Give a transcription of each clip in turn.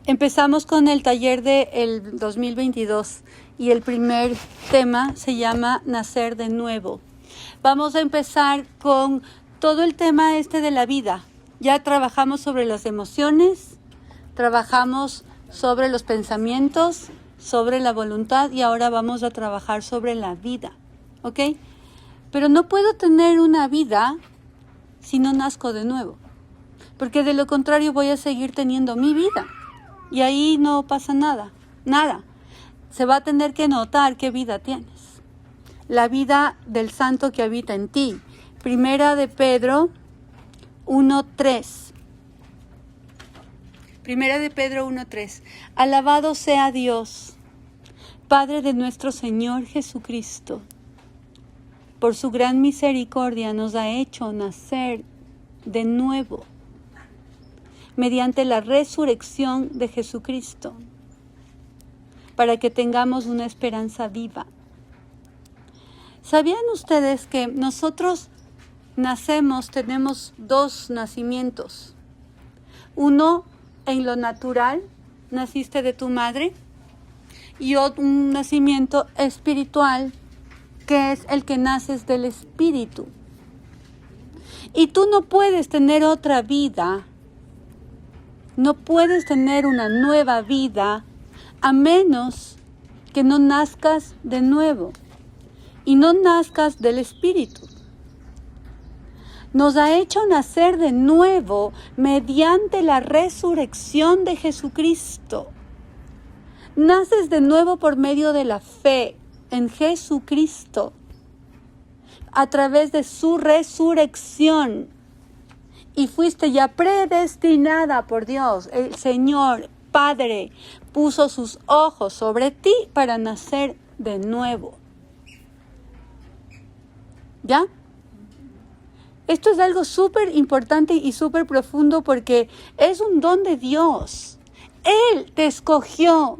Empezamos con el taller del 2022 y el primer tema se llama Nacer de Nuevo. Vamos a empezar con todo el tema de la vida. Ya trabajamos sobre las emociones, trabajamos sobre los pensamientos, sobre la voluntad y ahora vamos a trabajar sobre la vida, ¿ok? Pero no puedo tener una vida si no nazco de nuevo, porque de lo contrario voy a seguir teniendo mi vida y ahí no pasa nada. Se va a tener que notar qué vida tienes. La vida del santo que habita en ti. Primera de Pedro 1:3. Primera de Pedro 1:3. Alabado sea Dios, Padre de nuestro Señor Jesucristo. Por su gran misericordia nos ha hecho nacer de nuevo mediante la resurrección de Jesucristo, para que tengamos una esperanza viva. ¿Sabían ustedes que nosotros tenemos dos nacimientos? Uno en lo natural, naciste de tu madre, y un nacimiento espiritual, que es el que naces del Espíritu. Y tú no puedes tener otra vida, no puedes tener una nueva vida a menos que no nazcas de nuevo y no nazcas del Espíritu. Nos ha hecho nacer de nuevo mediante la resurrección de Jesucristo. Naces de nuevo por medio de la fe en Jesucristo, a través de su resurrección. Y fuiste ya predestinada por Dios. El Señor Padre puso sus ojos sobre ti para nacer de nuevo. ¿Ya? Esto es algo súper importante y súper profundo porque es un don de Dios. Él te escogió.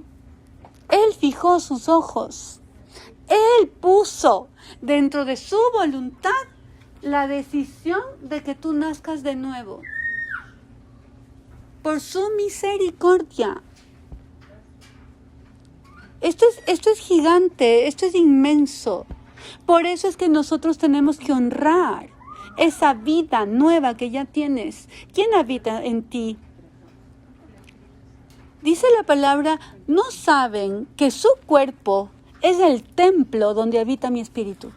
Él fijó sus ojos. Él puso dentro de su voluntad la decisión de que tú nazcas de nuevo. Por su misericordia. Esto es gigante, esto es inmenso. Por eso es que nosotros tenemos que honrar esa vida nueva que ya tienes. ¿Quién habita en ti? Dice la palabra, ¿no saben que su cuerpo es el templo donde habita mi espíritu?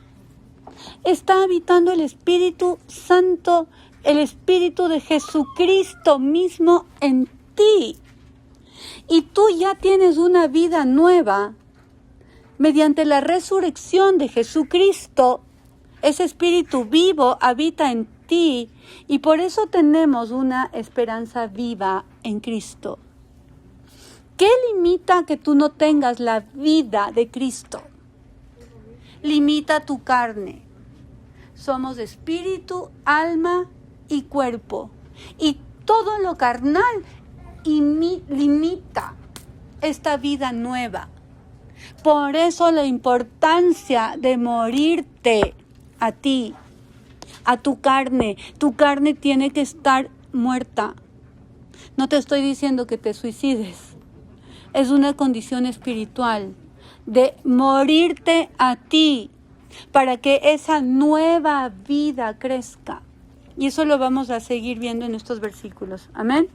Está habitando el Espíritu Santo, el Espíritu de Jesucristo mismo en ti. Y tú ya tienes una vida nueva mediante la resurrección de Jesucristo. Ese Espíritu vivo habita en ti y por eso tenemos una esperanza viva en Cristo. ¿Qué limita que tú no tengas la vida de Cristo? Limita tu carne. Somos espíritu, alma y cuerpo. Y todo lo carnal limita esta vida nueva. Por eso la importancia de morirte a ti, a tu carne. Tu carne tiene que estar muerta. No te estoy diciendo que te suicides. Es una condición espiritual de morirte a ti para que esa nueva vida crezca. Y eso lo vamos a seguir viendo en estos versículos. Amén.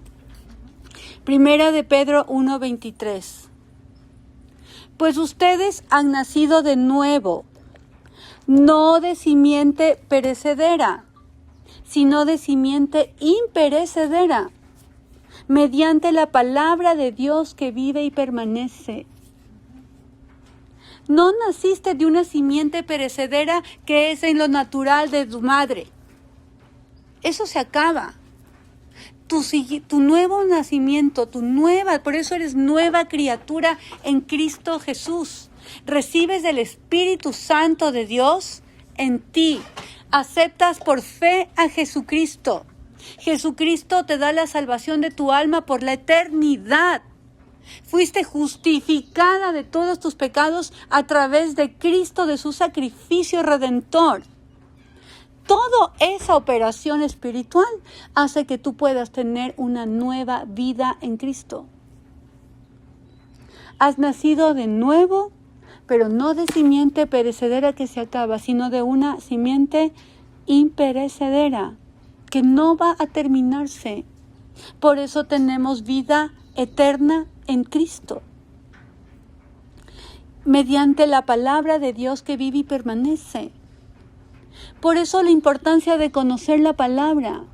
Primera de Pedro 1:23. Pues ustedes han nacido de nuevo, no de simiente perecedera, sino de simiente imperecedera, mediante la palabra de Dios que vive y permanece. No naciste de una simiente perecedera que es en lo natural de tu madre. Eso se acaba. Tu nuevo nacimiento, por eso eres nueva criatura en Cristo Jesús. Recibes el Espíritu Santo de Dios en ti. Aceptas por fe a Jesucristo. Jesucristo te da la salvación de tu alma por la eternidad. Fuiste justificada de todos tus pecados a través de Cristo, de su sacrificio redentor. Toda esa operación espiritual hace que tú puedas tener una nueva vida en Cristo. Has nacido de nuevo, pero no de simiente perecedera que se acaba, sino de una simiente imperecedera, que no va a terminarse. Por eso tenemos vida eterna en Cristo, mediante la palabra de Dios que vive y permanece. Por eso la importancia de conocer la palabra,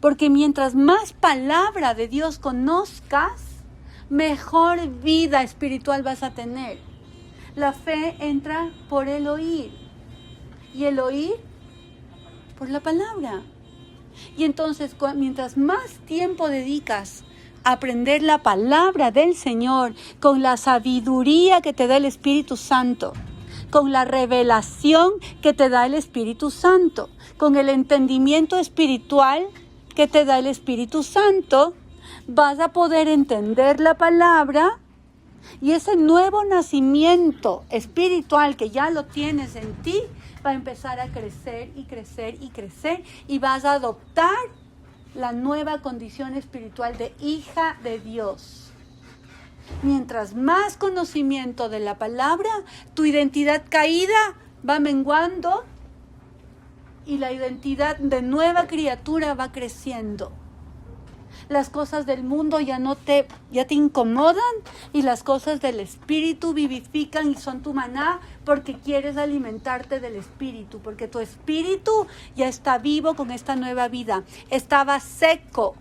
porque mientras más palabra de Dios conozcas, mejor vida espiritual vas a tener. La fe entra por el oír, y el oír por la palabra. Y entonces, mientras más tiempo dedicas a aprender la palabra del Señor, con la sabiduría que te da el Espíritu Santo, con la revelación que te da el Espíritu Santo, con el entendimiento espiritual que te da el Espíritu Santo, vas a poder entender la palabra, y ese nuevo nacimiento espiritual que ya lo tienes en ti va a empezar a crecer y crecer y crecer, y vas a adoptar la nueva condición espiritual de hija de Dios. Mientras más conocimiento de la palabra, tu identidad caída va menguando y la identidad de nueva criatura va creciendo. Las cosas del mundo ya te incomodan, y las cosas del Espíritu vivifican y son tu maná, porque quieres alimentarte del Espíritu, porque tu espíritu ya está vivo con esta nueva vida. Estaba seco.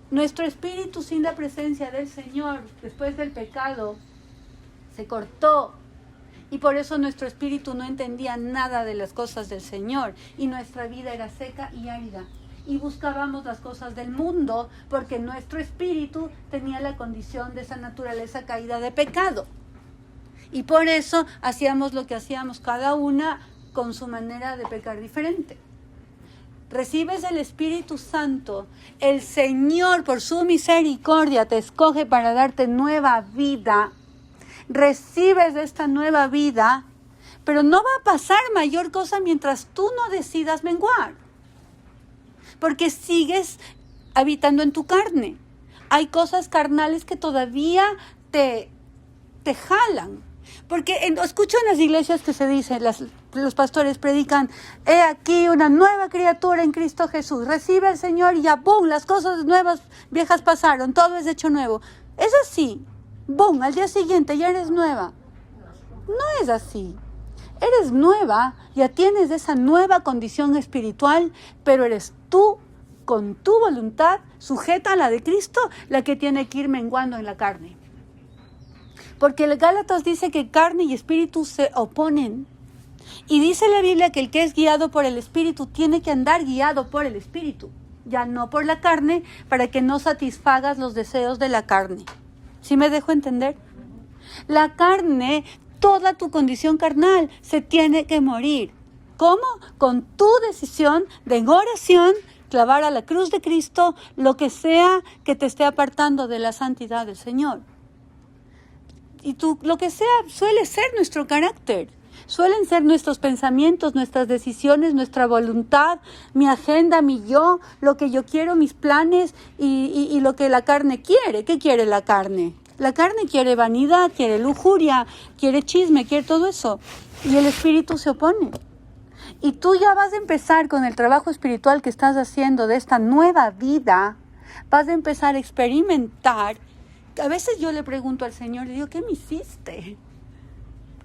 Nuestro espíritu sin la presencia del Señor, después del pecado, se cortó. Y por eso nuestro espíritu no entendía nada de las cosas del Señor, y nuestra vida era seca y árida. Y buscábamos las cosas del mundo, porque nuestro espíritu tenía la condición de esa naturaleza caída de pecado. Y por eso hacíamos lo que hacíamos, cada una con su manera de pecar diferente. Recibes el Espíritu Santo, el Señor por su misericordia te escoge para darte nueva vida. Recibes esta nueva vida, pero no va a pasar mayor cosa mientras tú no decidas menguar, porque sigues habitando en tu carne. Hay cosas carnales que todavía te jalan. Porque escucho en las iglesias que se dice, los pastores predican: he aquí una nueva criatura en Cristo Jesús, recibe al Señor y ya, ¡boom!, las cosas nuevas, viejas pasaron, todo es hecho nuevo. Es así, ¡boom!, al día siguiente ya eres nueva. No es así. Eres nueva, ya tienes esa nueva condición espiritual, pero eres tú, con tu voluntad, sujeta a la de Cristo, la que tiene que ir menguando en la carne. Porque el Gálatas dice que carne y espíritu se oponen. Y dice la Biblia que el que es guiado por el Espíritu tiene que andar guiado por el Espíritu, ya no por la carne, para que no satisfagas los deseos de la carne. ¿Sí me dejo entender? La carne, toda tu condición carnal, se tiene que morir. ¿Cómo? Con tu decisión de en oración clavar a la cruz de Cristo lo que sea que te esté apartando de la santidad del Señor. Y lo que sea suele ser nuestro carácter, suelen ser nuestros pensamientos, nuestras decisiones, nuestra voluntad, mi agenda, mi yo, lo que yo quiero, mis planes y lo que la carne quiere. ¿Qué quiere la carne? La carne quiere vanidad, quiere lujuria, quiere chisme, quiere todo eso. Y el espíritu se opone. Y tú ya vas a empezar con el trabajo espiritual que estás haciendo de esta nueva vida, vas a empezar a experimentar. A veces yo le pregunto al Señor, le digo: ¿qué me hiciste?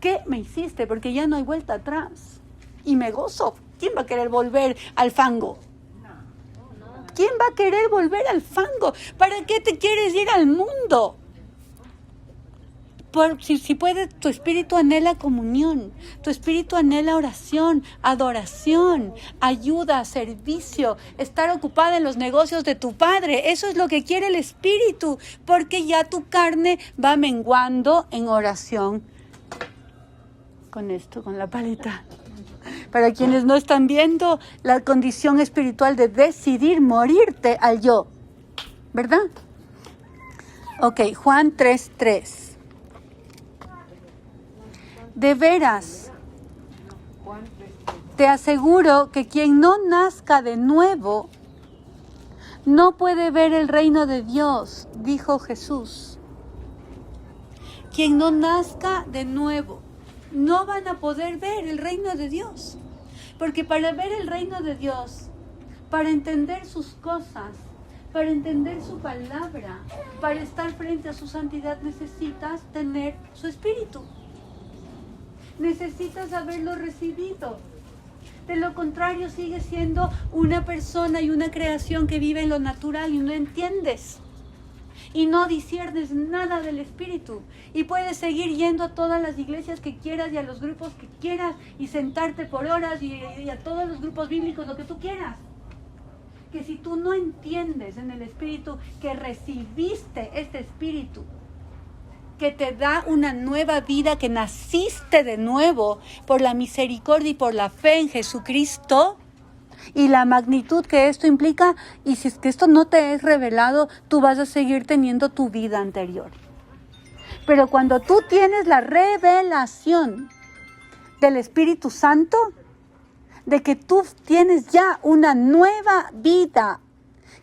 ¿Qué me hiciste? Porque ya no hay vuelta atrás. Y me gozo. ¿Quién va a querer volver al fango? ¿Quién va a querer volver al fango? ¿Para qué te quieres ir al mundo? Si puede, tu espíritu anhela comunión, tu espíritu anhela oración, adoración, ayuda, servicio, estar ocupada en los negocios de tu Padre. Eso es lo que quiere el espíritu, porque ya tu carne va menguando en oración. Con esto, con la paleta. Para quienes no están viendo, la condición espiritual de decidir morirte al yo, ¿verdad? Ok, Juan 3:3. De veras, te aseguro que quien no nazca de nuevo no puede ver el reino de Dios, dijo Jesús. quien no nazca de nuevo, no van a poder ver el reino de Dios. Porque para ver el reino de Dios, para entender sus cosas, para entender su palabra, para estar frente a su santidad, necesitas tener su espíritu. Necesitas haberlo recibido. De lo contrario, sigues siendo una persona y una creación que vive en lo natural y no entiendes. Y no disciernes nada del espíritu. Y puedes seguir yendo a todas las iglesias que quieras y a los grupos que quieras y sentarte por horas y a todos los grupos bíblicos, lo que tú quieras. Que si tú no entiendes en el espíritu que recibiste este espíritu, que te da una nueva vida, que naciste de nuevo por la misericordia y por la fe en Jesucristo, y la magnitud que esto implica, y si es que esto no te es revelado, tú vas a seguir teniendo tu vida anterior. Pero cuando tú tienes la revelación del Espíritu Santo, de que tú tienes ya una nueva vida,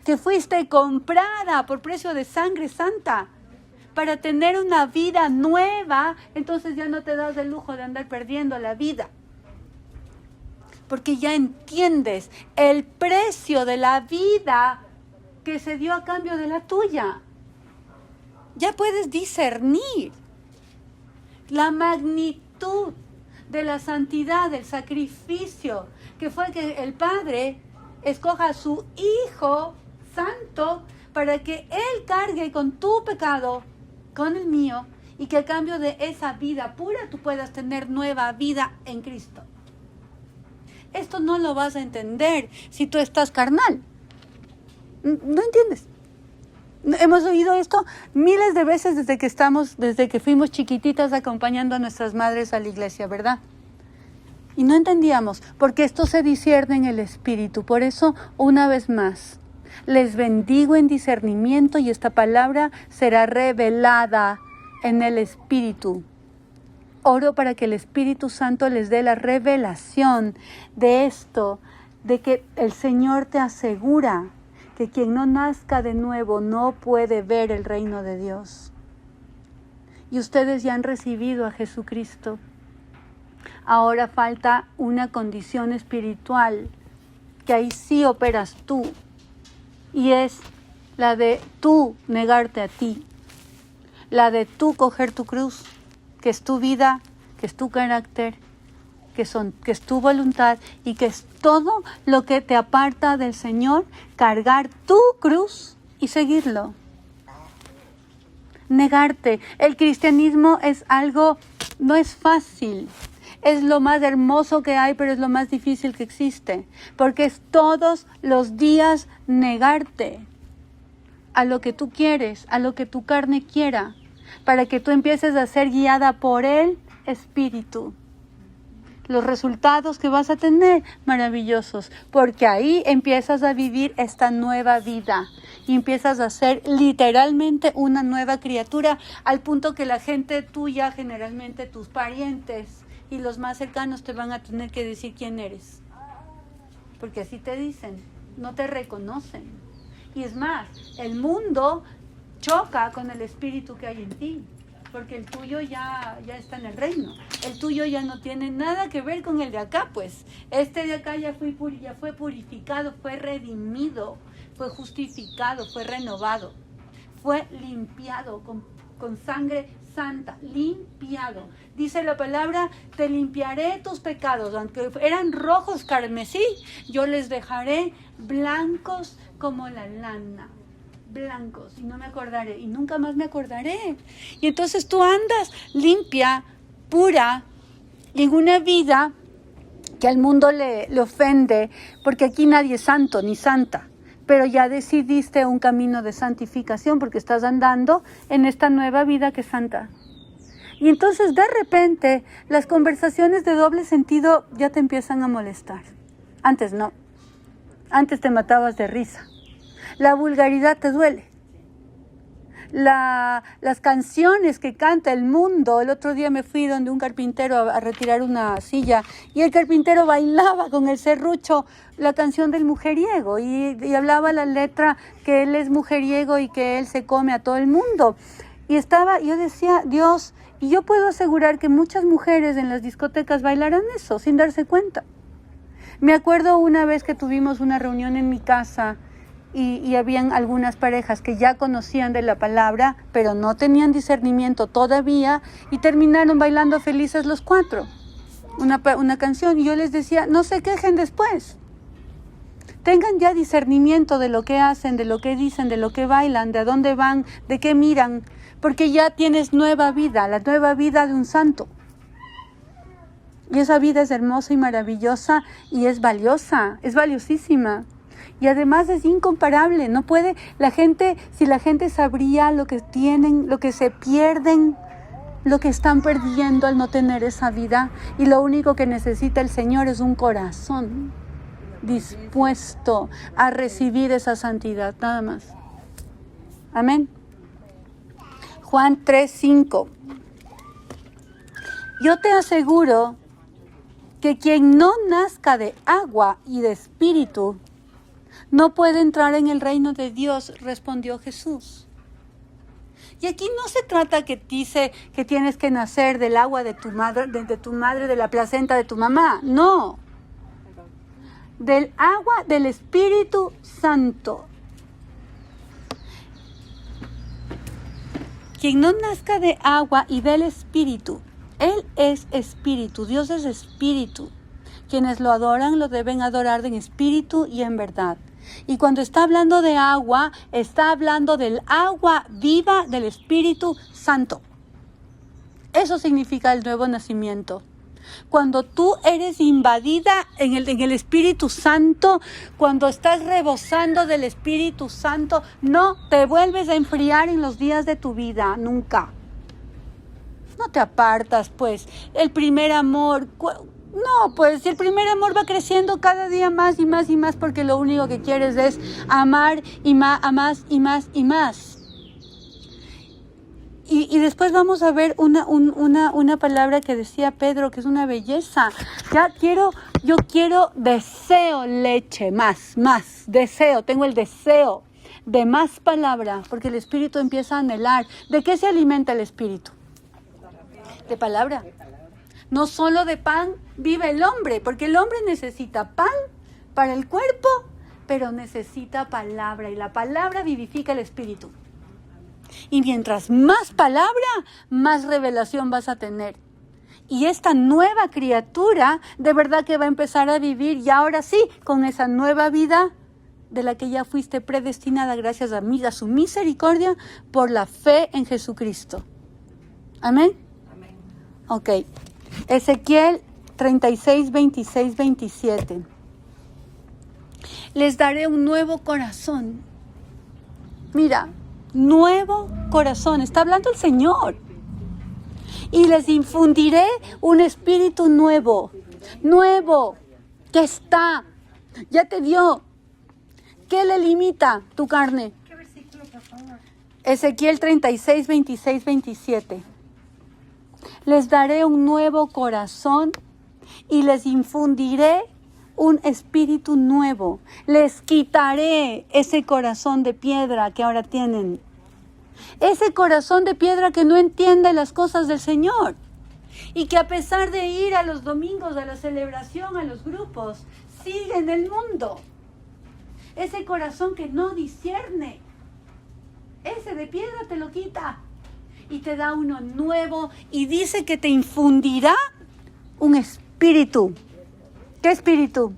que fuiste comprada por precio de sangre santa, para tener una vida nueva, entonces ya no te das el lujo de andar perdiendo la vida. Porque ya entiendes el precio de la vida que se dio a cambio de la tuya. Ya puedes discernir la magnitud de la santidad, del sacrificio, que fue que el Padre escoja a su Hijo Santo para que Él cargue con tu pecado, con el mío, y que a cambio de esa vida pura tú puedas tener nueva vida en Cristo. Esto no lo vas a entender si tú estás carnal. No entiendes. Hemos oído esto miles de veces desde que fuimos chiquititas acompañando a nuestras madres a la iglesia, ¿verdad? Y no entendíamos, porque esto se discierne en el espíritu. Por eso, una vez más, les bendigo en discernimiento y esta palabra será revelada en el espíritu. Oro para que el Espíritu Santo les dé la revelación de esto, de que el Señor te asegura que quien no nazca de nuevo no puede ver el reino de Dios. Y ustedes ya han recibido a Jesucristo. Ahora falta una condición espiritual, que ahí sí operas tú, y es la de tú negarte a ti, la de tú coger tu cruz, que es tu vida, que es tu carácter, que es tu voluntad y que es todo lo que te aparta del Señor, cargar tu cruz y seguirlo. Negarte. El cristianismo es algo, no es fácil. Es lo más hermoso que hay, pero es lo más difícil que existe. Porque es todos los días negarte a lo que tú quieres, a lo que tu carne quiera, para que tú empieces a ser guiada por el Espíritu. Los resultados que vas a tener, maravillosos, porque ahí empiezas a vivir esta nueva vida y empiezas a ser literalmente una nueva criatura, al punto que la gente tuya, generalmente tus parientes y los más cercanos, te van a tener que decir quién eres, porque así te dicen, no te reconocen. Y es más, el mundo choca con el espíritu que hay en ti, porque el tuyo ya está en el reino. El tuyo ya no tiene nada que ver con el de acá, pues. Este de acá ya fue purificado, fue redimido, fue justificado, fue renovado, fue limpiado con sangre santa, limpiado. Dice la palabra, te limpiaré tus pecados, aunque eran rojos carmesí, yo les dejaré blancos como la lana. Blancos, y no me acordaré, y nunca más me acordaré. Y entonces tú andas limpia, pura, en una vida que al mundo le ofende, porque aquí nadie es santo ni santa, pero ya decidiste un camino de santificación porque estás andando en esta nueva vida que es santa. Y entonces de repente las conversaciones de doble sentido ya te empiezan a molestar. Antes no, antes te matabas de risa. La vulgaridad te duele. Las canciones que canta el mundo. El otro día me fui donde un carpintero a retirar una silla y el carpintero bailaba con el serrucho la canción del mujeriego y hablaba la letra que él es mujeriego y que él se come a todo el mundo. yo decía, Dios, y yo puedo asegurar que muchas mujeres en las discotecas bailarán eso sin darse cuenta. Me acuerdo una vez que tuvimos una reunión en mi casa y habían algunas parejas que ya conocían de la palabra, pero no tenían discernimiento todavía y terminaron bailando felices los 4. Una canción, y yo les decía, no se quejen después. Tengan ya discernimiento de lo que hacen, de lo que dicen, de lo que bailan, de a dónde van, de qué miran, porque ya tienes nueva vida, la nueva vida de un santo. Y esa vida es hermosa y maravillosa y es valiosa, es valiosísima. Y además es incomparable, no puede, si la gente sabría lo que tienen, lo que se pierden, lo que están perdiendo al no tener esa vida, y lo único que necesita el Señor es un corazón dispuesto a recibir esa santidad, nada más. Amén. Juan 3:5. Yo te aseguro que quien no nazca de agua y de espíritu no puede entrar en el reino de Dios, respondió Jesús. Y aquí no se trata que dice que tienes que nacer del agua de tu madre, de la placenta de tu mamá. No. Del agua del Espíritu Santo. Quien no nazca de agua y del Espíritu, Él es Espíritu, Dios es Espíritu. Quienes lo adoran lo deben adorar en espíritu y en verdad. Y cuando está hablando de agua, está hablando del agua viva del Espíritu Santo. Eso significa el nuevo nacimiento. Cuando tú eres invadida en el Espíritu Santo, cuando estás rebosando del Espíritu Santo, no te vuelves a enfriar en los días de tu vida, nunca. No te apartas, pues. El primer amor, no, pues el primer amor va creciendo cada día más y más y más, porque lo único que quieres es amar y más y más y más. Y después vamos a ver una palabra que decía Pedro, que es una belleza. Yo quiero, deseo leche, más, deseo, tengo el deseo de más palabra, porque el espíritu empieza a anhelar. ¿De qué se alimenta el espíritu? De palabra. No solo de pan vive el hombre, porque el hombre necesita pan para el cuerpo, pero necesita palabra, y la palabra vivifica el espíritu. Y mientras más palabra, más revelación vas a tener. Y esta nueva criatura de verdad que va a empezar a vivir, y ahora sí, con esa nueva vida de la que ya fuiste predestinada gracias a su misericordia por la fe en Jesucristo. Amén. Amén. Ok. Ezequiel 36, 26, 27. Les daré un nuevo corazón. Mira, nuevo corazón. Está hablando el Señor. Y les infundiré un espíritu nuevo. Nuevo. Que está. Ya te dio. ¿Qué le limita tu carne? ¿Qué versículo, por favor? Ezequiel 36, 26, 27. Les daré un nuevo corazón y les infundiré un espíritu nuevo. Les quitaré ese corazón de piedra que ahora tienen. Ese corazón de piedra que no entiende las cosas del Señor. Y que a pesar de ir a los domingos, a la celebración, a los grupos, sigue en el mundo. Ese corazón que no discierne. Ese de piedra te lo quita. Y te da uno nuevo, y dice que te infundirá un espíritu. ¿Qué espíritu?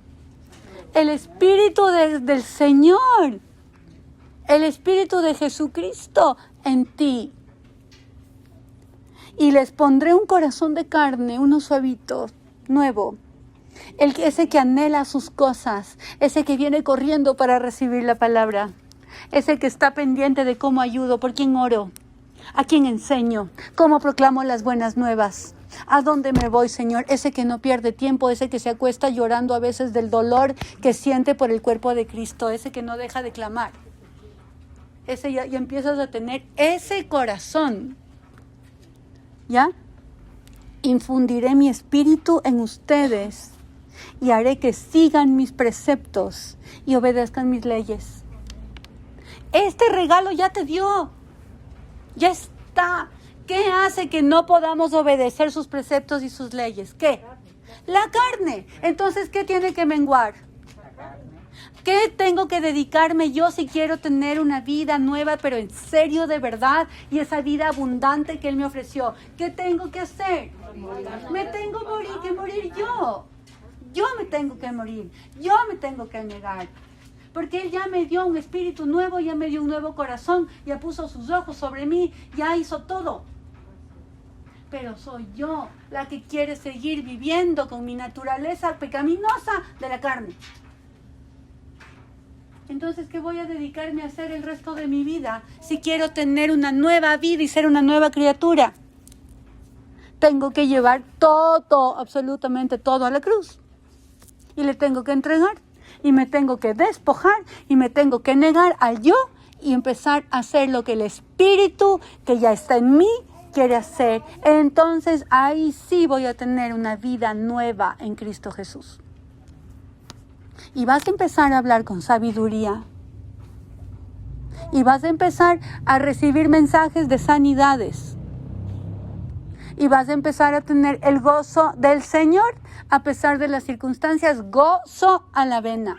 El espíritu del Señor. El espíritu de Jesucristo en ti. Y les pondré un corazón de carne, uno suavito, nuevo. Ese que anhela sus cosas, ese que viene corriendo para recibir la palabra, ese que está pendiente de cómo ayudo, por quién oro, a quién enseño, cómo proclamo las buenas nuevas, a dónde me voy, Señor. Ese que no pierde tiempo, ese que se acuesta llorando a veces del dolor que siente por el cuerpo de Cristo, ese que no deja de clamar. Ese ya empiezas a tener ese corazón. ¿Ya? Infundiré mi espíritu en ustedes y haré que sigan mis preceptos y obedezcan mis leyes. Este regalo ya te dio. Ya está. ¿Qué hace que no podamos obedecer sus preceptos y sus leyes? ¿Qué? La carne. Entonces, ¿qué tiene que menguar? ¿Qué tengo que dedicarme yo si quiero tener una vida nueva, pero en serio, de verdad, y esa vida abundante que Él me ofreció? ¿Qué tengo que hacer? Me tengo que morir yo. Yo me tengo que morir. Yo me tengo que negar. Porque Él ya me dio un espíritu nuevo, ya me dio un nuevo corazón, ya puso sus ojos sobre mí, ya hizo todo. Pero soy yo la que quiere seguir viviendo con mi naturaleza pecaminosa de la carne. Entonces, ¿qué voy a dedicarme a hacer el resto de mi vida si quiero tener una nueva vida y ser una nueva criatura? Tengo que llevar todo, absolutamente todo a la cruz. Y le tengo que entregar. Y me tengo que despojar. Y me tengo que negar al yo. Y empezar a hacer lo que el Espíritu que ya está en mí quiere hacer. Entonces, ahí sí voy a tener una vida nueva en Cristo Jesús. Y vas a empezar a hablar con sabiduría. Y vas a empezar a recibir mensajes de sanidades. Y vas a empezar a tener el gozo del Señor a pesar de las circunstancias. Gozo a la vena.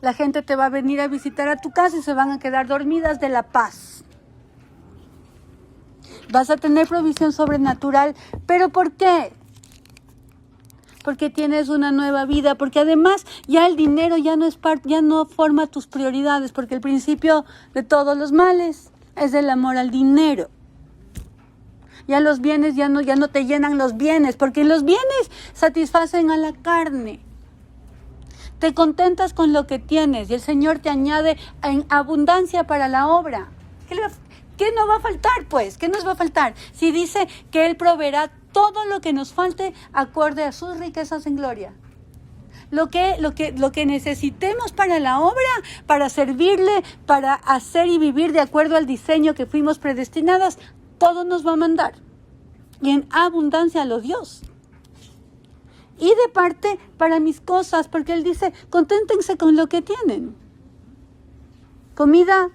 La gente te va a venir a visitar a tu casa y se van a quedar dormidas de la paz. Vas a tener provisión sobrenatural. ¿Pero por qué? Porque tienes una nueva vida, porque además ya el dinero ya no forma tus prioridades, porque el principio de todos los males es el amor al dinero. Ya los bienes ya no te llenan los bienes, porque los bienes satisfacen a la carne. Te contentas con lo que tienes y el Señor te añade en abundancia para la obra. ¿Qué no va a faltar, pues? ¿Qué nos va a faltar? Si dice que Él proveerá todo lo que nos falte acorde a sus riquezas en gloria. Lo que necesitemos para la obra, para servirle, para hacer y vivir de acuerdo al diseño que fuimos predestinadas, todo nos va a mandar. Y en abundancia lo Dios. Y de parte para mis cosas, porque Él dice, conténtense con lo que tienen. Comida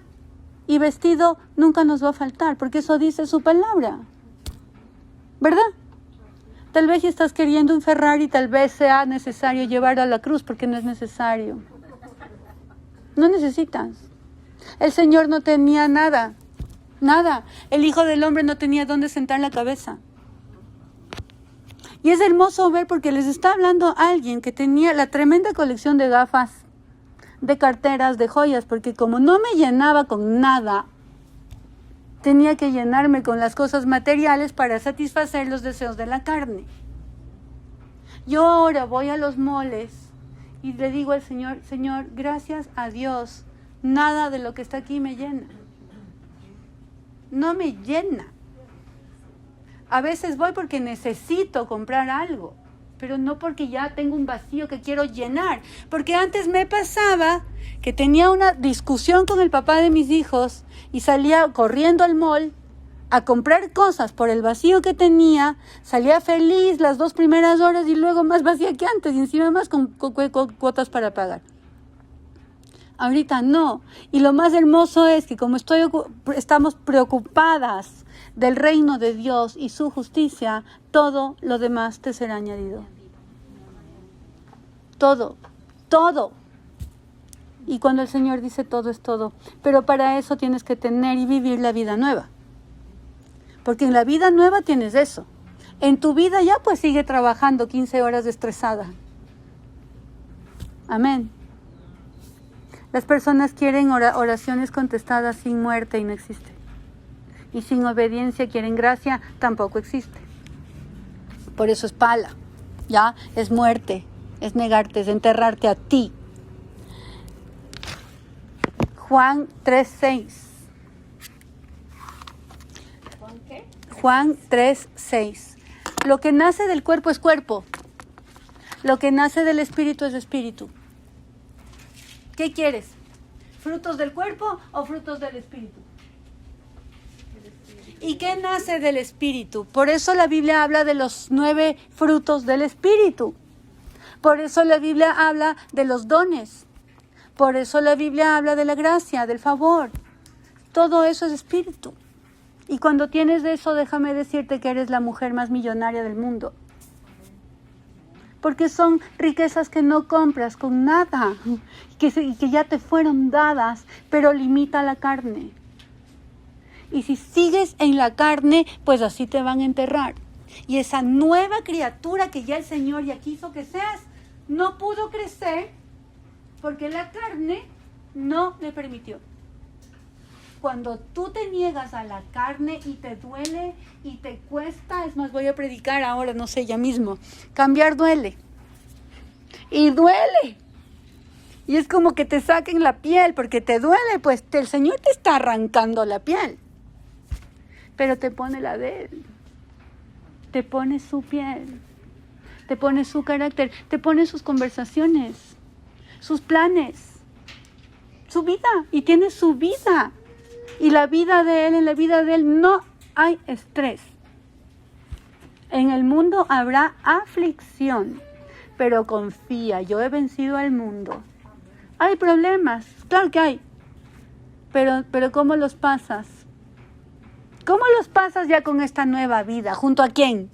y vestido nunca nos va a faltar, porque eso dice su palabra. ¿Verdad? Tal vez si estás queriendo un Ferrari, tal vez sea necesario llevarlo a la cruz, porque no es necesario. No necesitas. El Señor no tenía nada. Nada. El Hijo del Hombre no tenía dónde sentar la cabeza. Y es hermoso ver porque les está hablando alguien que tenía la tremenda colección de gafas, de carteras, de joyas, porque como no me llenaba con nada, tenía que llenarme con las cosas materiales para satisfacer los deseos de la carne. Yo ahora voy a los moles y le digo al Señor, Señor, gracias a Dios, nada de lo que está aquí me llena. No me llena. A veces voy porque necesito comprar algo, pero no porque ya tengo un vacío que quiero llenar. Porque antes me pasaba que tenía una discusión con el papá de mis hijos y salía corriendo al mall a comprar cosas por el vacío que tenía, salía feliz las 2 primeras horas y luego más vacía que antes y encima más con cuotas para pagar. Ahorita no. Y lo más hermoso es que como estamos preocupadas del reino de Dios y su justicia, todo lo demás te será añadido. Todo, todo. Y cuando el Señor dice todo es todo. Pero para eso tienes que tener y vivir la vida nueva. Porque en la vida nueva tienes eso. En tu vida ya pues sigue trabajando 15 horas estresada. Amén. Las personas quieren oraciones contestadas sin muerte y no existe. Y sin obediencia quieren gracia, tampoco existe. Por eso es pala, ¿ya? Es muerte, es negarte, es enterrarte a ti. Juan 3:6. ¿Juan qué? Juan 3:6. Lo que nace del cuerpo es cuerpo. Lo que nace del espíritu es espíritu. ¿Qué quieres? ¿Frutos del cuerpo o frutos del espíritu? ¿Y qué nace del espíritu? Por eso la Biblia habla de los 9 frutos del espíritu. Por eso la Biblia habla de los dones. Por eso la Biblia habla de la gracia, del favor. Todo eso es espíritu. Y cuando tienes eso, déjame decirte que eres la mujer más millonaria del mundo. Porque son riquezas que no compras con nada, que ya te fueron dadas, pero limita la carne. Y si sigues en la carne, pues así te van a enterrar. Y esa nueva criatura que ya el Señor ya quiso que seas, no pudo crecer porque la carne no le permitió. Cuando tú te niegas a la carne y te duele y te cuesta, es más, voy a predicar ahora, no sé, ya mismo, cambiar duele. Y duele. Y es como que te saquen la piel porque te duele, pues el Señor te está arrancando la piel. Pero te pone la de Él. Te pone su piel. Te pone su carácter. Te pone sus conversaciones. Sus planes. Su vida. Y tiene su vida. Y la vida de Él, en la vida de Él no hay estrés. En el mundo habrá aflicción. Pero confía, yo he vencido al mundo. Hay problemas, claro que hay. Pero ¿cómo los pasas? ¿Cómo los pasas ya con esta nueva vida? ¿Junto a quién?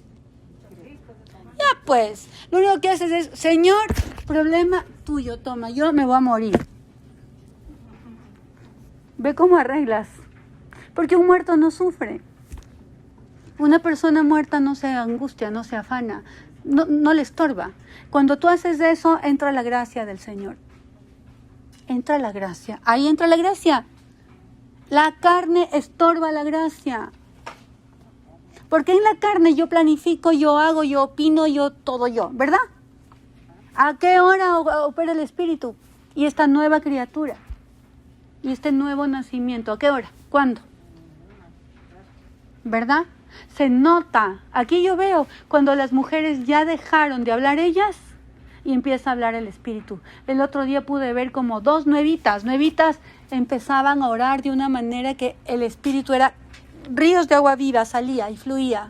Ya pues, lo único que haces es, Señor, problema tuyo, toma, yo me voy a morir. Ve cómo arreglas. Porque un muerto no sufre. Una persona muerta no se angustia, no se afana, no le estorba. Cuando tú haces eso, entra la gracia del Señor. Entra la gracia. Ahí entra la gracia. La carne estorba la gracia. Porque en la carne yo planifico, yo hago, yo opino, yo todo yo, ¿verdad? ¿A qué hora opera el Espíritu? Y esta nueva criatura. Y este nuevo nacimiento. ¿A qué hora? ¿Cuándo? ¿Verdad? Se nota. Aquí yo veo cuando las mujeres ya dejaron de hablar ellas y empieza a hablar el Espíritu. El otro día pude ver como dos nuevitas empezaban a orar de una manera que el Espíritu era ríos de agua viva, salía y fluía.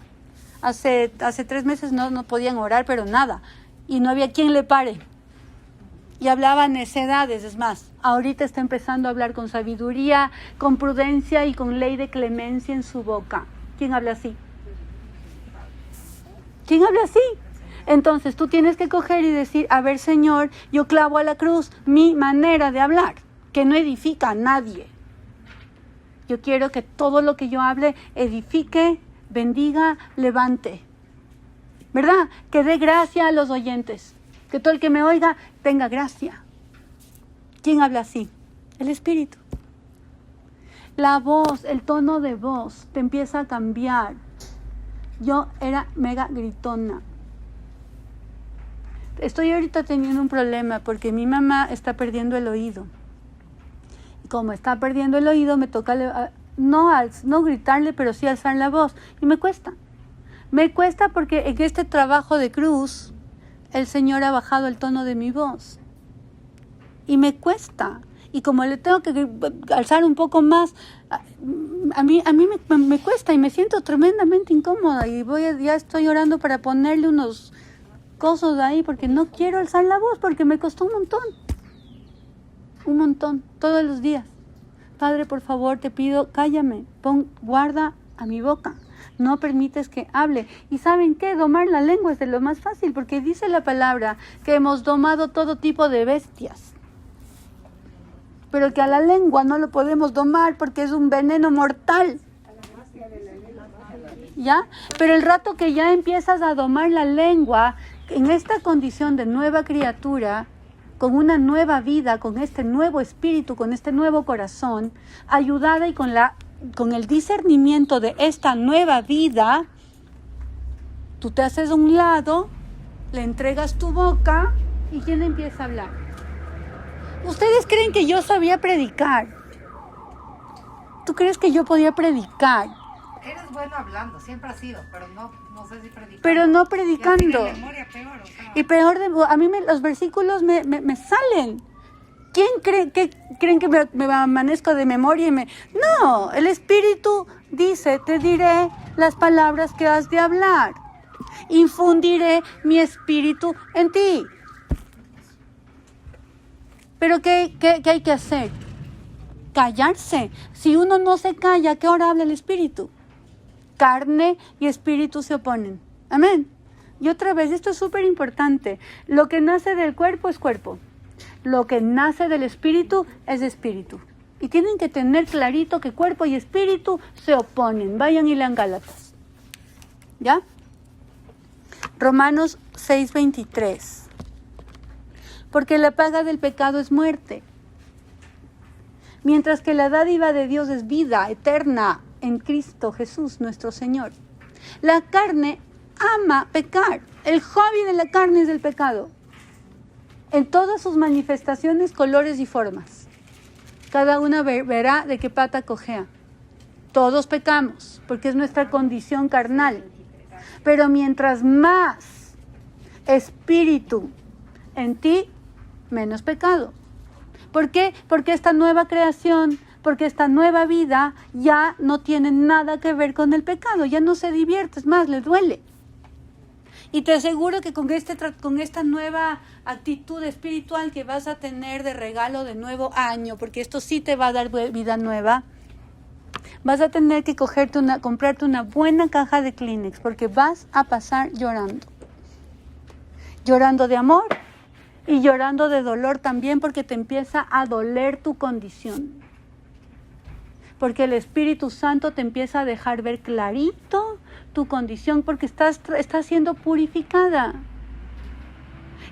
Hace 3 meses no podían orar, pero nada. Y no había quien le pare. Y hablaba necedades, es más. Ahorita está empezando a hablar con sabiduría, con prudencia y con ley de clemencia en su boca. ¿Quién habla así? ¿Quién habla así? Entonces tú tienes que coger y decir, a ver, Señor, yo clavo a la cruz mi manera de hablar, que no edifica a nadie. Yo quiero que todo lo que yo hable edifique, bendiga, levante. ¿Verdad? Que dé gracia a los oyentes. Que todo el que me oiga tenga gracia. ¿Quién habla así? El Espíritu. La voz, el tono de voz te empieza a cambiar. Yo era mega gritona. Estoy ahorita teniendo un problema porque mi mamá está perdiendo el oído. Y como está perdiendo el oído, me toca no gritarle, pero sí alzar la voz. Y me cuesta. Me cuesta porque en este trabajo de cruz, el Señor ha bajado el tono de mi voz. Y me cuesta. Y como le tengo que alzar un poco más, a mí me cuesta y me siento tremendamente incómoda. Y ya estoy orando para ponerle unos cosos ahí porque no quiero alzar la voz porque me costó un montón, todos los días. Padre, por favor, te pido, cállame, guarda a mi boca, no permites que hable. ¿Y saben qué? Domar la lengua es de lo más fácil porque dice la palabra que hemos domado todo tipo de bestias, pero que a la lengua no lo podemos domar porque es un veneno mortal. ¿Ya? Pero el rato que ya empiezas a domar la lengua, en esta condición de nueva criatura, con una nueva vida, con este nuevo espíritu, con este nuevo corazón, ayudada y con el discernimiento de esta nueva vida, tú te haces a un lado, le entregas tu boca y ¿quién empieza a hablar? ¿Ustedes creen que yo sabía predicar? ¿Tú crees que yo podía predicar? Eres bueno hablando, siempre has sido, pero no sé si predicando. Pero no predicando. Y memoria peor, o sea. Y peor, a mí los versículos me salen. ¿Quién creen que me amanezco de memoria? No, el Espíritu dice, te diré las palabras que has de hablar. Infundiré mi Espíritu en ti. Pero ¿qué hay que hacer? Callarse. Si uno no se calla, ¿a qué hora habla el Espíritu? Carne y espíritu se oponen. Amén. Y otra vez, esto es súper importante. Lo que nace del cuerpo es cuerpo. Lo que nace del espíritu es espíritu. Y tienen que tener clarito que cuerpo y espíritu se oponen. Vayan y lean Gálatas. ¿Ya? Romanos 6:23. Porque la paga del pecado es muerte, mientras que la dádiva de Dios es vida eterna en Cristo Jesús nuestro Señor. La carne ama pecar. El hobby de la carne es el pecado, en todas sus manifestaciones, colores y formas. Cada una verá de qué pata cojea. Todos pecamos, porque es nuestra condición carnal. Pero mientras más espíritu en ti, menos pecado. ¿Por qué? Porque esta nueva creación, porque esta nueva vida ya no tiene nada que ver con el pecado, ya no se divierte, es más, le duele. Y te aseguro que con esta nueva actitud espiritual que vas a tener de regalo de nuevo año, porque esto sí te va a dar vida nueva, vas a tener que comprarte una buena caja de Kleenex, porque vas a pasar llorando. Llorando de amor y llorando de dolor también, porque te empieza a doler tu condición. Porque el Espíritu Santo te empieza a dejar ver clarito tu condición, porque está siendo purificada.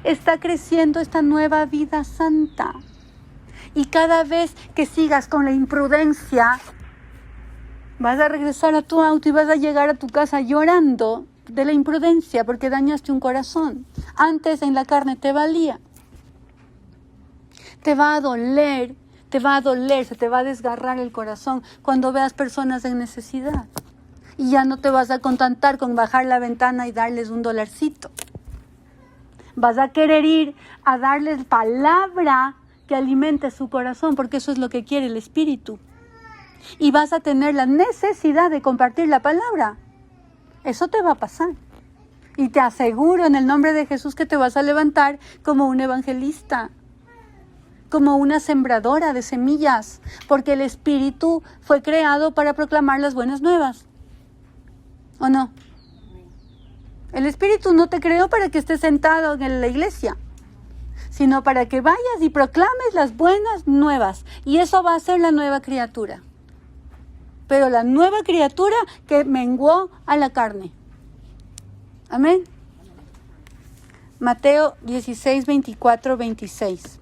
Está creciendo esta nueva vida santa. Y cada vez que sigas con la imprudencia, vas a regresar a tu auto y vas a llegar a tu casa llorando de la imprudencia porque dañaste un corazón. Antes en la carne te valía. Te va a doler, se te va a desgarrar el corazón cuando veas personas en necesidad. Y ya no te vas a contentar con bajar la ventana y darles $1. Vas a querer ir a darles palabra que alimente su corazón, porque eso es lo que quiere el Espíritu. Y vas a tener la necesidad de compartir la palabra. Eso te va a pasar. Y te aseguro en el nombre de Jesús que te vas a levantar como un evangelista, como una sembradora de semillas, porque el Espíritu fue creado para proclamar las buenas nuevas. ¿O no? El Espíritu no te creó para que estés sentado en la iglesia, sino para que vayas y proclames las buenas nuevas. Y eso va a ser la nueva criatura. Pero la nueva criatura que menguó a la carne. Amén. Mateo 16, 24, 26.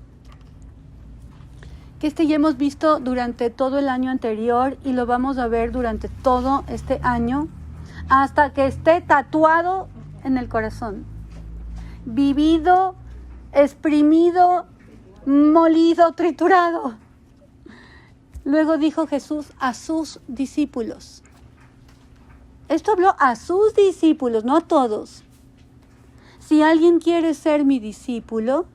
Que ya hemos visto durante todo el año anterior y lo vamos a ver durante todo este año hasta que esté tatuado en el corazón. Vivido, exprimido, molido, triturado. Luego dijo Jesús a sus discípulos. Esto habló a sus discípulos, no a todos. Si alguien quiere ser mi discípulo,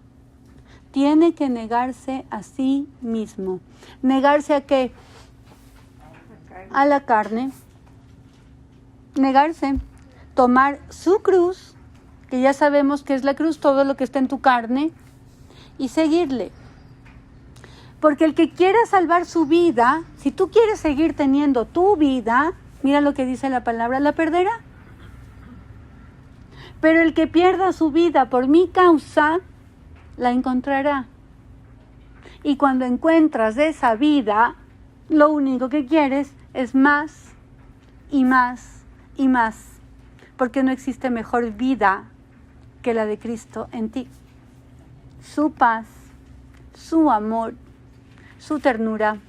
tiene que negarse a sí mismo. ¿Negarse a qué? A la carne. Negarse. Tomar su cruz, que ya sabemos que es la cruz, todo lo que está en tu carne, y seguirle. Porque el que quiera salvar su vida, si tú quieres seguir teniendo tu vida, mira lo que dice la palabra, la perderá. Pero el que pierda su vida por mi causa, la encontrará. Y cuando encuentras esa vida, lo único que quieres es más y más y más. Porque no existe mejor vida que la de Cristo en ti. Su paz, su amor, su ternura,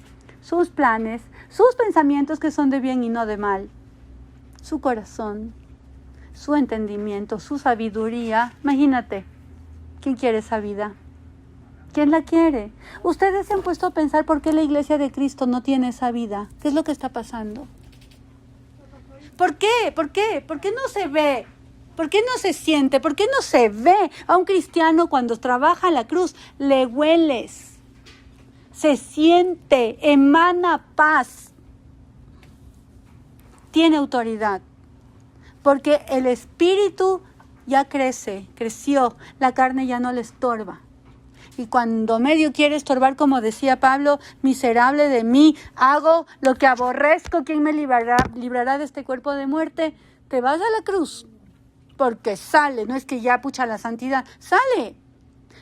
sus planes, sus pensamientos que son de bien y no de mal, su corazón, su entendimiento, su sabiduría. Imagínate, ¿quién quiere esa vida? ¿Quién la quiere? Ustedes se han puesto a pensar por qué la Iglesia de Cristo no tiene esa vida. ¿Qué es lo que está pasando? ¿Por qué? ¿Por qué? ¿Por qué no se ve? ¿Por qué no se siente? ¿Por qué no se ve? A un cristiano cuando trabaja la cruz, le hueles. Se siente, emana paz. Tiene autoridad. Porque el espíritu ya creció, la carne ya no le estorba. Y cuando medio quiere estorbar, como decía Pablo, miserable de mí, hago lo que aborrezco, ¿quién me librará de este cuerpo de muerte? Te vas a la cruz, porque sale, no es que ya pucha la santidad, sale.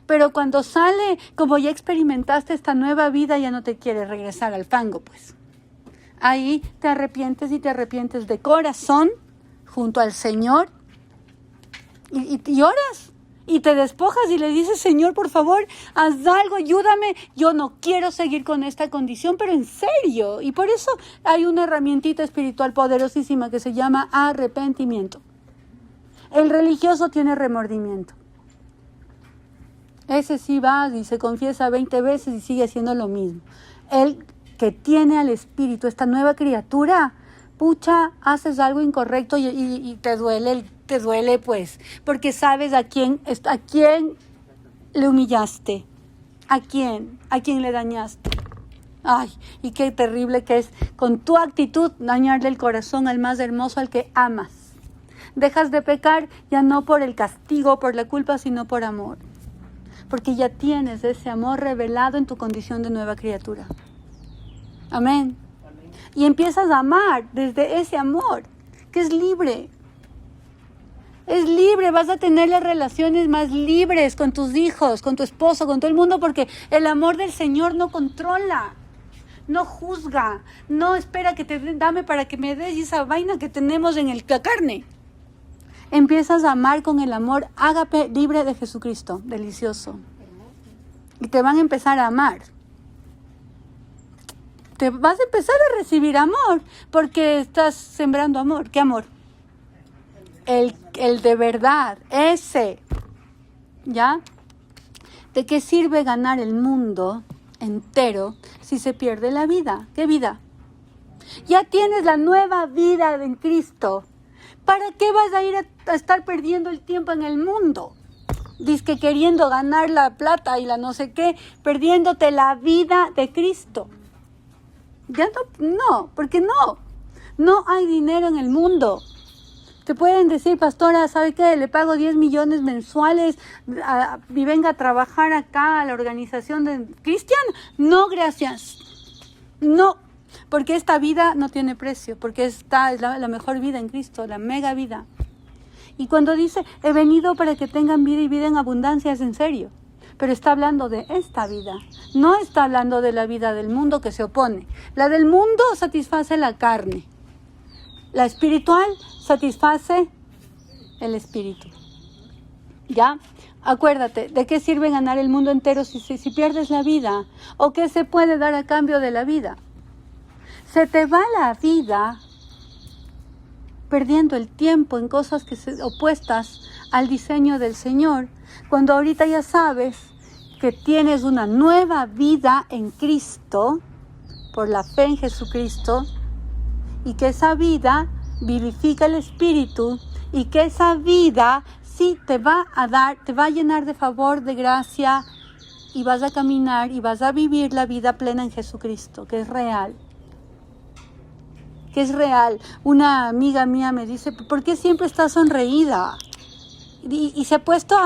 Pero cuando sale, como ya experimentaste esta nueva vida, ya no te quieres regresar al fango, pues. Ahí te arrepientes y te arrepientes de corazón, junto al Señor, y oras. Y te despojas y le dices, Señor, por favor, haz algo, ayúdame. Yo no quiero seguir con esta condición, pero en serio. Y por eso hay una herramientita espiritual poderosísima que se llama arrepentimiento. El religioso tiene remordimiento. Ese sí va y se confiesa 20 veces y sigue haciendo lo mismo. El que tiene al Espíritu, esta nueva criatura, pucha, haces algo incorrecto y te duele pues, porque sabes a quién le humillaste, a quién le dañaste. Ay, y qué terrible que es con tu actitud dañarle el corazón al más hermoso, al que amas. Dejas de pecar ya no por el castigo, por la culpa, sino por amor, porque ya tienes ese amor revelado en tu condición de nueva criatura. Amén. Y empiezas a amar desde ese amor, que es libre. Es libre, vas a tener las relaciones más libres con tus hijos, con tu esposo, con todo el mundo, porque el amor del Señor no controla, no juzga, no espera que te dame para que me des esa vaina que tenemos en la carne. Empiezas a amar con el amor ágape libre de Jesucristo, delicioso. Y te van a empezar a amar. Te vas a empezar a recibir amor, porque estás sembrando amor. ¿Qué amor? El de verdad, ese. ¿Ya? ¿De qué sirve ganar el mundo entero si se pierde la vida? ¿Qué vida? Ya tienes la nueva vida en Cristo. ¿Para qué vas a ir a estar perdiendo el tiempo en el mundo? Dizque queriendo ganar la plata y la no sé qué, perdiéndote la vida de Cristo. Ya no, porque no hay dinero en el mundo. Te pueden decir, pastora, ¿sabe qué? Le pago 10 millones mensuales y venga a trabajar acá a la organización de Cristian. No, gracias. No, porque esta vida no tiene precio, porque esta es la mejor vida en Cristo, la mega vida. Y cuando dice, he venido para que tengan vida y vida en abundancia, es en serio. Pero está hablando de esta vida, no está hablando de la vida del mundo que se opone. La del mundo satisface la carne, la espiritual satisface el espíritu. ¿Ya? Acuérdate, ¿de qué sirve ganar el mundo entero si pierdes la vida? ¿O qué se puede dar a cambio de la vida? Se te va la vida perdiendo el tiempo en cosas opuestas al diseño del Señor, cuando ahorita ya sabes que tienes una nueva vida en Cristo, por la fe en Jesucristo, y que esa vida vivifica el Espíritu, y que esa vida sí te va a llenar de favor, de gracia, y vas a caminar y vas a vivir la vida plena en Jesucristo, que es real. Que es real. Una amiga mía me dice, ¿por qué siempre estás sonreída? Y se ha puesto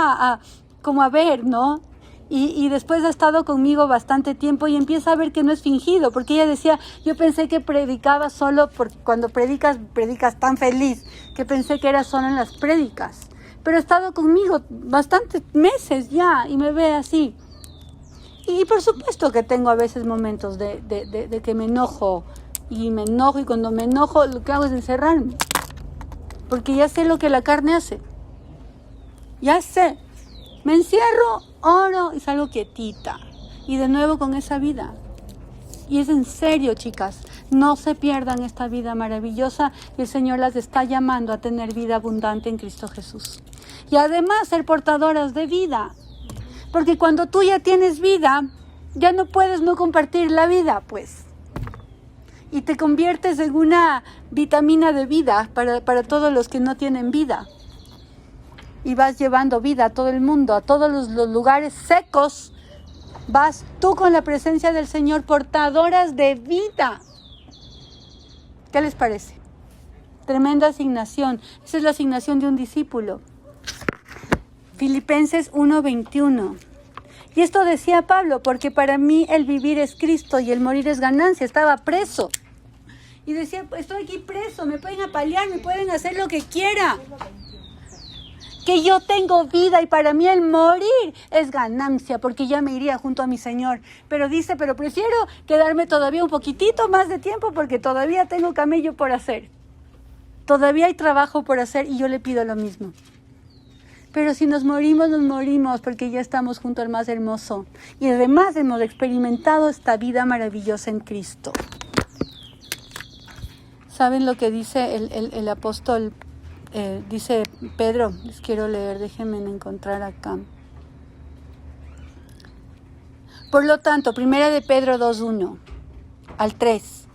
como a ver, ¿no? Y después ha estado conmigo bastante tiempo y empieza a ver que no es fingido, porque ella decía, yo pensé que predicaba solo, porque cuando predicas tan feliz, que pensé que era solo en las prédicas. Pero ha estado conmigo bastantes meses ya y me ve así. Y por supuesto que tengo a veces momentos de que me enojo, y cuando me enojo lo que hago es encerrarme, porque ya sé lo que la carne hace. Ya sé, me encierro, oro y salgo quietita. Y de nuevo con esa vida. Y es en serio, chicas, no se pierdan esta vida maravillosa. Y el Señor las está llamando a tener vida abundante en Cristo Jesús. Y además ser portadoras de vida. Porque cuando tú ya tienes vida, ya no puedes no compartir la vida, pues. Y te conviertes en una vitamina de vida para todos los que no tienen vida. Y vas llevando vida a todo el mundo, a todos los lugares secos. Vas tú con la presencia del Señor, portadoras de vida. ¿Qué les parece? Tremenda asignación. Esa es la asignación de un discípulo. Filipenses 1:21. Y esto decía Pablo, porque para mí el vivir es Cristo y el morir es ganancia. Estaba preso. Y decía, estoy aquí preso, me pueden apalear, me pueden hacer lo que quiera. Que yo tengo vida y para mí el morir es ganancia, porque ya me iría junto a mi Señor. Pero dice, pero prefiero quedarme todavía un poquitito más de tiempo porque todavía tengo camello por hacer. Todavía hay trabajo por hacer y yo le pido lo mismo. Pero si nos morimos porque ya estamos junto al más hermoso. Y además hemos experimentado esta vida maravillosa en Cristo. ¿Saben lo que dice el apóstol? Dice Pedro, les quiero leer, déjenme encontrar acá. Por lo tanto, 1 de Pedro 2:1 al 3.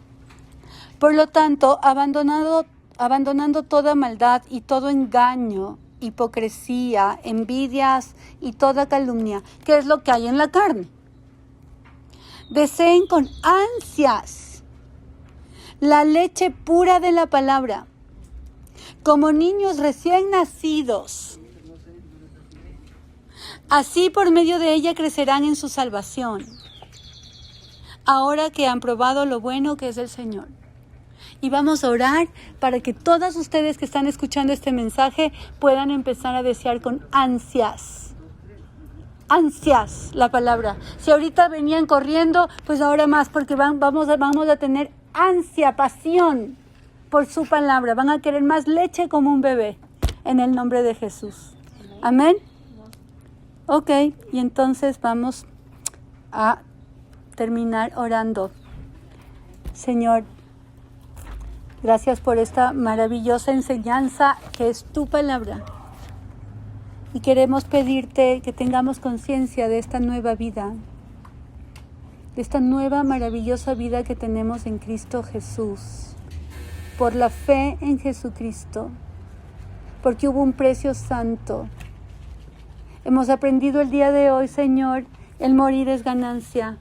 Por lo tanto, abandonando toda maldad y todo engaño, hipocresía, envidias y toda calumnia, que es lo que hay en la carne. Deseen con ansias la leche pura de la palabra, como niños recién nacidos. Así por medio de ella crecerán en su salvación, ahora que han probado lo bueno que es el Señor. Y vamos a orar para que todas ustedes que están escuchando este mensaje puedan empezar a desear con ansias la palabra. Si ahorita venían corriendo, pues ahora más, porque vamos a tener ansia, pasión por su palabra. Van a querer más leche como un bebé, en el nombre de Jesús. Amén. Ok, y entonces vamos a terminar orando. Señor, gracias por esta maravillosa enseñanza que es tu palabra. Y queremos pedirte que tengamos conciencia de esta nueva vida, de esta nueva maravillosa vida que tenemos en Cristo Jesús, por la fe en Jesucristo, porque hubo un precio santo. Hemos aprendido el día de hoy, Señor, el morir es ganancia.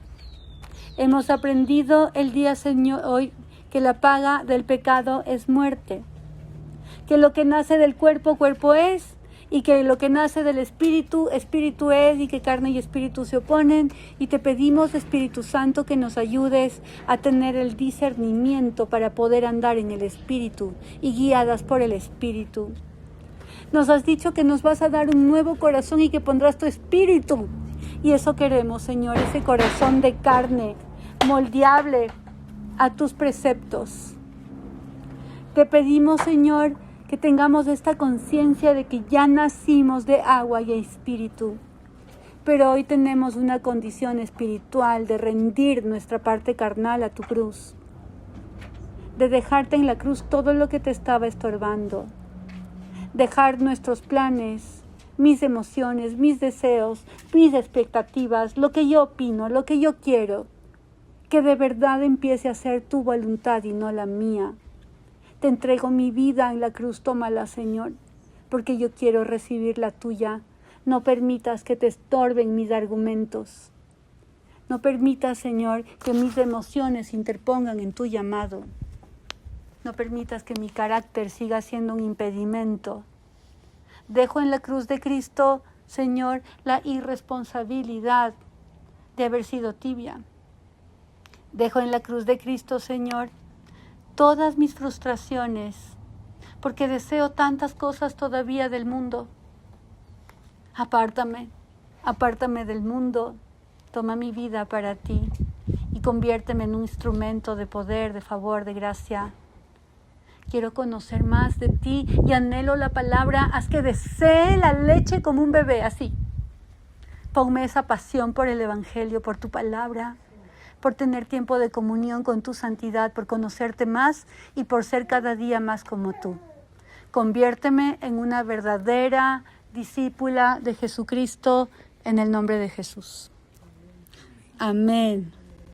Hemos aprendido el día, Señor, hoy, que la paga del pecado es muerte, que lo que nace del cuerpo, cuerpo es, y que lo que nace del espíritu, espíritu es, y que carne y espíritu se oponen. Y te pedimos, Espíritu Santo, que nos ayudes a tener el discernimiento para poder andar en el espíritu y guiadas por el espíritu. Nos has dicho que nos vas a dar un nuevo corazón y que pondrás tu espíritu. Y eso queremos, Señor, ese corazón de carne, moldeable a tus preceptos. Te pedimos, Señor, que tengamos esta conciencia de que ya nacimos de agua y espíritu, pero hoy tenemos una condición espiritual de rendir nuestra parte carnal a tu cruz, de dejarte en la cruz todo lo que te estaba estorbando, dejar nuestros planes, mis emociones, mis deseos, mis expectativas, lo que yo opino, lo que yo quiero, que de verdad empiece a ser tu voluntad y no la mía. Te entrego mi vida en la cruz, tómala, Señor, porque yo quiero recibir la tuya. No permitas que te estorben mis argumentos. No permitas, Señor, que mis emociones se interpongan en tu llamado. No permitas que mi carácter siga siendo un impedimento. Dejo en la cruz de Cristo, Señor, la irresponsabilidad de haber sido tibia. Dejo en la cruz de Cristo, Señor, todas mis frustraciones, porque deseo tantas cosas todavía del mundo. Apártame del mundo, toma mi vida para ti y conviérteme en un instrumento de poder, de favor, de gracia. Quiero conocer más de ti y anhelo la palabra, haz que desee la leche como un bebé, así. Ponme esa pasión por el Evangelio, por tu palabra, por tener tiempo de comunión con tu santidad, por conocerte más y por ser cada día más como tú. Conviérteme en una verdadera discípula de Jesucristo en el nombre de Jesús. Amén.